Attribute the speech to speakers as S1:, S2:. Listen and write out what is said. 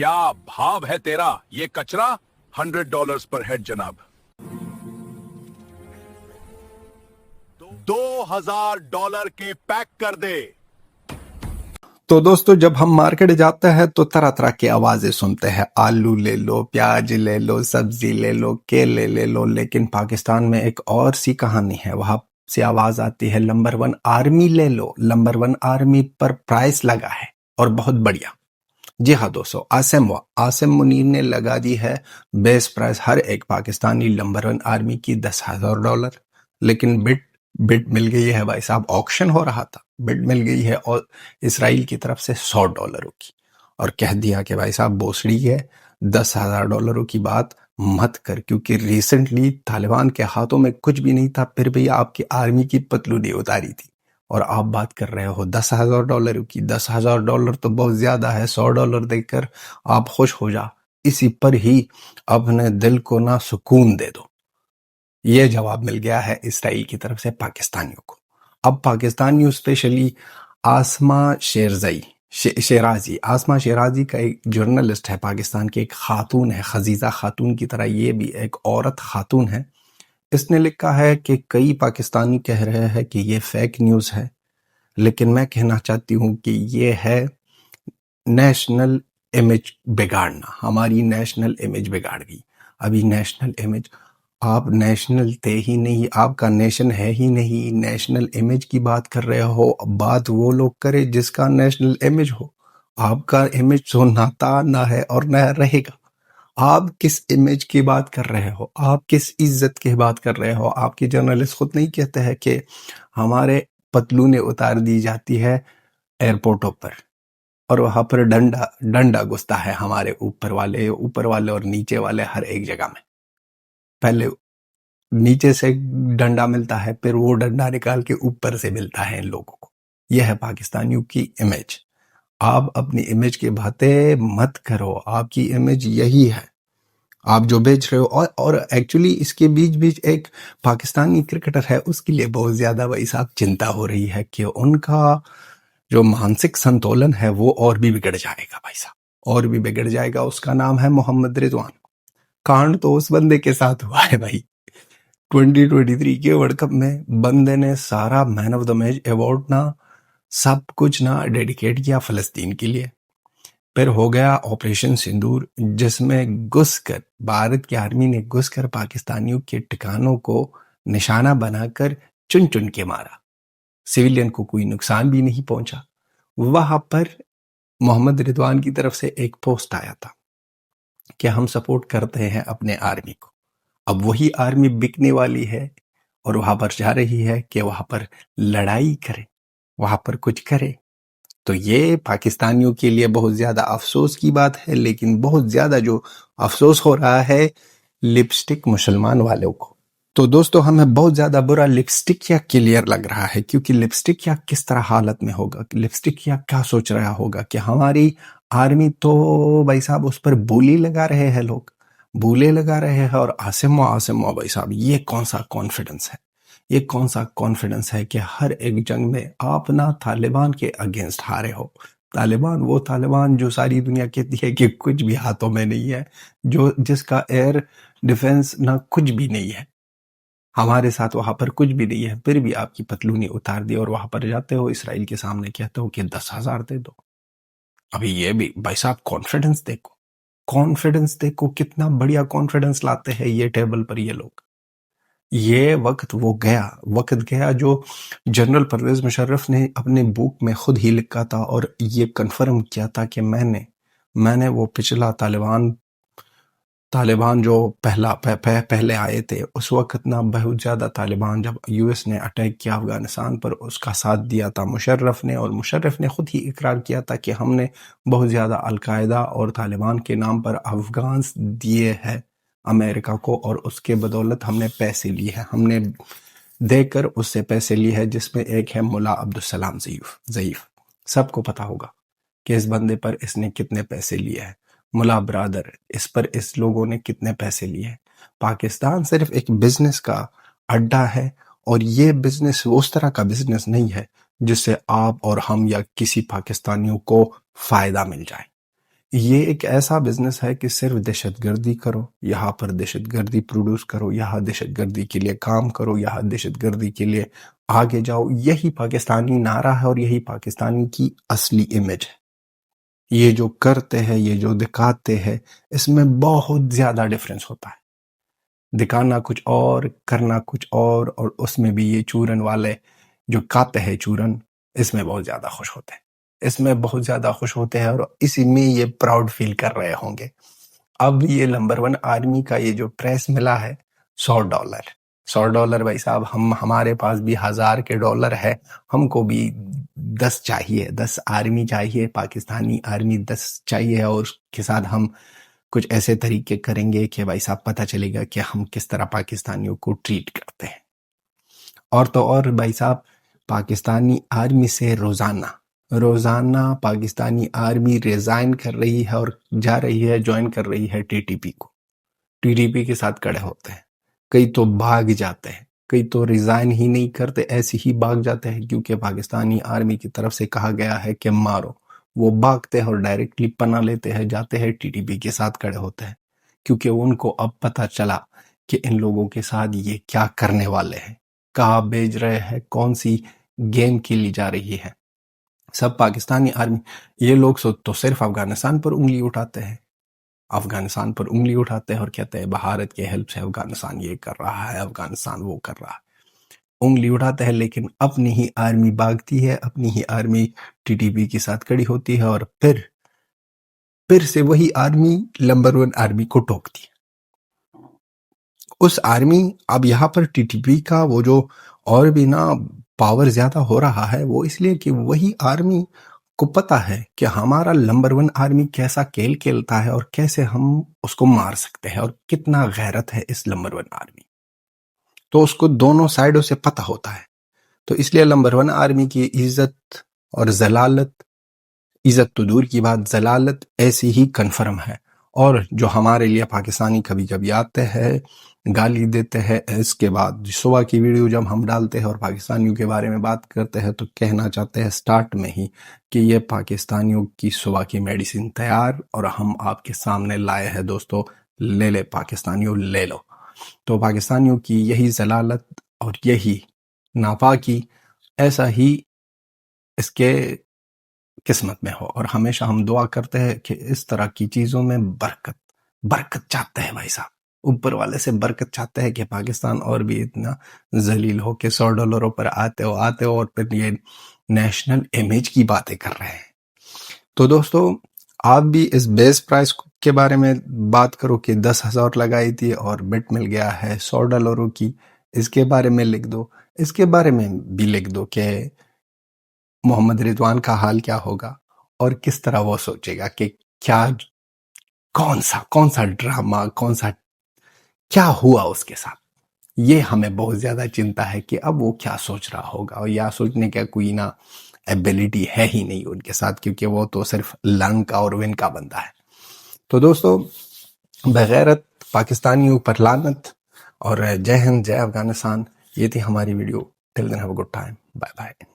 S1: क्या भाव है तेरा? ये कचरा $100 पर हेड जनाब। $2000 के पैक कर दे।
S2: तो दोस्तों जब हम मार्केट जाते हैं तो तरह तरह की आवाजें सुनते हैं, आलू ले लो, प्याज ले लो, सब्जी ले लो, केले ले लो। लेकिन पाकिस्तान में एक और सी कहानी है। वहां से आवाज आती है नंबर 1 आर्मी ले लो, नंबर 1 आर्मी पर प्राइस लगा है और बहुत बढ़िया। जी हाँ दोस्तों, आसिम मुनीर ने लगा दी है बेस प्राइस हर एक पाकिस्तानी नंबर 1 आर्मी की $10,000। लेकिन बिड मिल गई है भाई साहब, ऑक्शन हो रहा था, बिड मिल गई है और इसराइल की तरफ से $100 की, और कह दिया कि भाई साहब बोसड़ी है, $10,000 की बात मत कर, क्योंकि रिसेंटली तालिबान के हाथों में कुछ भी नहीं था, फिर भी आपकी आर्मी की पतलूनी उतारी थी और आप बात कर रहे हो $10,000 की। $10,000 तो बहुत ज्यादा है, $100 देकर आप खुश हो जा, इसी पर ही अपने दिल को ना सुकून दे दो। ये जवाब मिल गया है इसराइल की तरफ से पाकिस्तानियों को। अब पाकिस्तानियों स्पेशली आसमा शेराजी का एक जर्नलिस्ट है पाकिस्तान की, एक खातून है, खजीजा खातून की तरह ये भी एक औरत खातून है। इसने लिखा है कि कई पाकिस्तानी कह रहे हैं कि ये फेक न्यूज़ है, लेकिन मैं कहना चाहती हूँ कि ये है नेशनल इमेज बिगाड़ना। हमारी नेशनल इमेज बिगाड़ गई। अभी नेशनल इमेज, आप नेशनल थे ही नहीं, आपका नेशन है ही नहीं, नेशनल इमेज की बात कर रहे हो। बात वो लोग करे जिसका नेशनल इमेज हो। आपका इमेज तो ना था, ना है और ना रहेगा। आप किस इमेज की बात कर रहे हो? आप किस इज्जत की बात कर रहे हो? आपके जर्नलिस्ट खुद नहीं कहते हैं कि हमारे पतलूने उतार दी जाती है एयरपोर्टों पर और वहां पर डंडा घुसता है हमारे ऊपर वाले और नीचे वाले हर एक जगह में। पहले नीचे से डंडा मिलता है, फिर वो डंडा निकाल के ऊपर से मिलता है इन लोगों को। यह है पाकिस्तानियों की इमेज। आप अपनी इमेज की बातें मत करो, आपकी इमेज यही है, आप जो बेच रहे हो। और एक्चुअली इसके बीच एक पाकिस्तानी क्रिकेटर है, उसके लिए बहुत ज्यादा भाई साहब चिंता हो रही है कि उनका जो मानसिक संतुलन है वो और भी बिगड़ जाएगा भाई साहब, और भी बिगड़ जाएगा। उसका नाम है मोहम्मद रिजवान। कांड तो उस बंदे के साथ हुआ है भाई। 2023 के वर्ल्ड कप में बंदे ने सारा man of the match award ना, सब कुछ ना डेडिकेट किया फलस्तीन के लिए। फिर हो गया ऑपरेशन सिंदूर, जिसमें घुसकर भारत की आर्मी ने घुसकर पाकिस्तानियों के ठिकानों को निशाना बनाकर चुन चुन के मारा। सिविलियन को कोई नुकसान भी नहीं पहुंचा। वहां पर मोहम्मद रिजवान की तरफ से एक पोस्ट आया था कि हम सपोर्ट करते हैं अपने आर्मी को। अब वही आर्मी बिकने वाली है और वहां पर जा रही है कि वहां पर लड़ाई करे, वहां पर कुछ करे। तो ये पाकिस्तानियों के लिए बहुत ज्यादा अफसोस की बात है। लेकिन बहुत ज्यादा जो अफसोस हो रहा है लिपस्टिक मुसलमान वालों को। तो दोस्तों हमें बहुत ज्यादा बुरा लिपस्टिक या क्लियर लग रहा है, क्योंकि लिपस्टिक या किस तरह हालत में होगा, लिपस्टिक या क्या सोच रहा होगा कि हमारी आर्मी तो भाई साहब उस पर बोली लगा रहे हैं, लोग बोले लगा रहे हैं। और आसिम भाई साहब, ये कौन सा कॉन्फिडेंस है? ये कौन सा कॉन्फिडेंस है कि हर एक जंग में आप ना तालिबान के अगेंस्ट हारे हो? वो तालिबान जो सारी दुनिया कहती है कि कुछ भी हाथों में नहीं है, जो जिसका एयर डिफेंस ना कुछ भी नहीं है, हमारे साथ वहां पर कुछ भी नहीं है, फिर भी आपकी पतलूनी उतार दी और वहां पर जाते हो इसराइल के सामने कहते हो कि 10,000 दे दो। अभी ये भी भाई साहब कॉन्फिडेंस देखो कितना बढ़िया कॉन्फिडेंस लाते हैं ये टेबल पर ये लोग। ये वक्त गया जो जनरल परवेज मुशर्रफ ने अपने बुक में खुद ही लिखा था और ये कंफर्म किया था कि मैंने वो पिछला तालिबान जो पहले आए थे, उस वक्त ना बहुत ज़्यादा तालिबान, जब यूएस ने अटैक किया अफगानिस्तान पर, उसका साथ दिया था मुशर्रफ ने। और मुशर्रफ ने खुद ही इकरार किया था कि हमने बहुत ज़्यादा अलकायदा और तालिबान के नाम पर अफगान्स दिए हैं अमेरिका को, और उसके बदौलत हमने पैसे लिए हैं, हमने देकर उससे पैसे लिए हैं, जिसमें एक है मुल्ला अब्दुल-सलाम ज़ईफ। सबको पता होगा कि इस बंदे पर इसने कितने पैसे लिए हैं। मुल्ला ब्रादर, इस लोगों ने कितने पैसे लिए हैं। पाकिस्तान सिर्फ एक बिजनेस का अड्डा है, और ये बिजनेस उस तरह का बिजनेस नहीं है जिससे आप और हम या किसी पाकिस्तानियों को फायदा मिल जाए। یہ ایک ایسا بزنس ہے کہ صرف دہشت گردی کرو، یہاں پر دہشت گردی پروڈیوس کرو، یہاں دہشت گردی کے لیے کام کرو، یہاں دہشت گردی کے لیے آگے جاؤ. یہی پاکستانی نعرہ ہے اور یہی پاکستانی کی اصلی امیج ہے. یہ جو کرتے ہیں، یہ جو دکھاتے ہیں، اس میں بہت زیادہ ڈفرنس ہوتا ہے. دکھانا کچھ اور، کرنا کچھ اور اس میں بھی یہ چورن والے جو کھاتے ہیں چورن، اس میں بہت زیادہ خوش ہوتے ہیں. اس میں بہت زیادہ خوش ہوتے ہیں اور اسی میں یہ پراؤڈ فیل کر رہے ہوں گے. اب یہ نمبر 1 آرمی کا یہ جو پریس ملا ہے $100. $100 بھائی صاحب، ہمارے پاس بھی 1000 کے ڈالر ہے. ہم کو بھی 10 چاہیے، 10 آرمی چاہیے، پاکستانی آرمی 10 چاہیے. اور اس کے ساتھ ہم کچھ ایسے طریقے کریں گے کہ بھائی صاحب پتہ چلے گا کہ ہم کس طرح پاکستانیوں کو ٹریٹ کرتے ہیں. اور تو اور بھائی صاحب، پاکستانی آرمی سے روزانہ پاکستانی آرمی ریزائن کر رہی ہے اور جا رہی ہے، جوائن کر رہی ہے ٹی ٹی پی کو. ٹی ٹی پی کے ساتھ کڑے ہوتے ہیں. کئی تو بھاگ جاتے ہیں، کئی تو ریزائن ہی نہیں کرتے، ایسے ہی بھاگ جاتے ہیں کیونکہ پاکستانی آرمی کی طرف سے کہا گیا ہے کہ مارو. وہ بھاگتے ہیں اور ڈائریکٹلی پناہ لیتے ہیں، جاتے ہیں ٹی ٹی پی کے ساتھ کڑے ہوتے ہیں، کیونکہ ان کو اب پتہ چلا کہ ان لوگوں کے ساتھ یہ کیا کرنے والے ہیں، کہاں بھیج رہے ہیں، کون سی گیم کھیلی جا رہی ہے. سب پاکستانی آرمی، یہ لوگ تو صرف افغانستان پر انگلی اٹھاتے ہیں، افغانستان پر انگلی اٹھاتے ہیں اور کہتے ہیں بھارت کے ہیلپ سے افغانستان یہ کر رہا ہے، افغانستان وہ کر رہا ہے. انگلی اٹھاتے ہیں، لیکن اپنی ہی آرمی بھاگتی ہے، اپنی ہی آرمی ٹی ٹی پی کے ساتھ کھڑی ہوتی ہے اور پھر سے وہی آرمی نمبر 1 آرمی کو ٹوکتی ہے. اس آرمی، اب یہاں پر ٹی ٹی پی کا وہ جو اور بھی نا پاور زیادہ ہو رہا ہے، وہ اس لیے کہ وہی آرمی کو پتہ ہے کہ ہمارا نمبر 1 آرمی کیسا کھیل کھیلتا ہے اور کیسے ہم اس کو مار سکتے ہیں اور کتنا غیرت ہے اس نمبر 1 آرمی. تو اس کو دونوں سائیڈوں سے پتہ ہوتا ہے. تو اس لیے نمبر 1 آرمی کی عزت اور ذلالت، عزت تو دور کی بات، ذلالت ایسی ہی کنفرم ہے. اور جو ہمارے لیے پاکستانی کبھی کبھی آتے ہیں، گالی دیتے ہیں، اس کے بعد صبح کی ویڈیو جب ہم ڈالتے ہیں اور پاکستانیوں کے بارے میں بات کرتے ہیں تو کہنا چاہتے ہیں سٹارٹ میں ہی کہ یہ پاکستانیوں کی صبح کی میڈیسن تیار اور ہم آپ کے سامنے لائے ہیں. دوستو لے لے پاکستانیوں، لے لو. تو پاکستانیوں کی یہی ذلالت اور یہی ناپاکی ایسا ہی اس کے قسمت میں ہو. اور ہمیشہ ہم دعا کرتے ہیں کہ اس طرح کی چیزوں میں برکت چاہتے ہیں بھائی صاحب، اوپر والے سے برکت چاہتے ہیں کہ پاکستان اور بھی اتنا ذلیل ہو کہ $100 پر آتے ہو اور پھر یہ نیشنل امیج کی باتیں کر رہے ہیں. تو دوستو آپ بھی اس بیس پرائس کے بارے میں بات کرو کہ 10,000 لگائی تھی اور بٹ مل گیا ہے $100 کی. اس کے بارے میں لکھ دو. اس کے بارے میں بھی لکھ دو کہ محمد رضوان کا حال کیا ہوگا اور کس طرح وہ سوچے گا کہ کیا، کون سا ڈرامہ، کیا ہوا اس کے ساتھ. یہ ہمیں بہت زیادہ چنتا ہے کہ اب وہ کیا سوچ رہا ہوگا، اور یا سوچنے کا کوئی نہ ایبیلٹی ہے ہی نہیں ان کے ساتھ، کیونکہ وہ تو صرف لرن کا اور ون کا بندہ ہے. تو دوستو بغیرت پاکستانیوں پر لعنت اور جے ہند، جے افغانستان. یہ تھی ہماری video. Till then have a good time. Bye bye.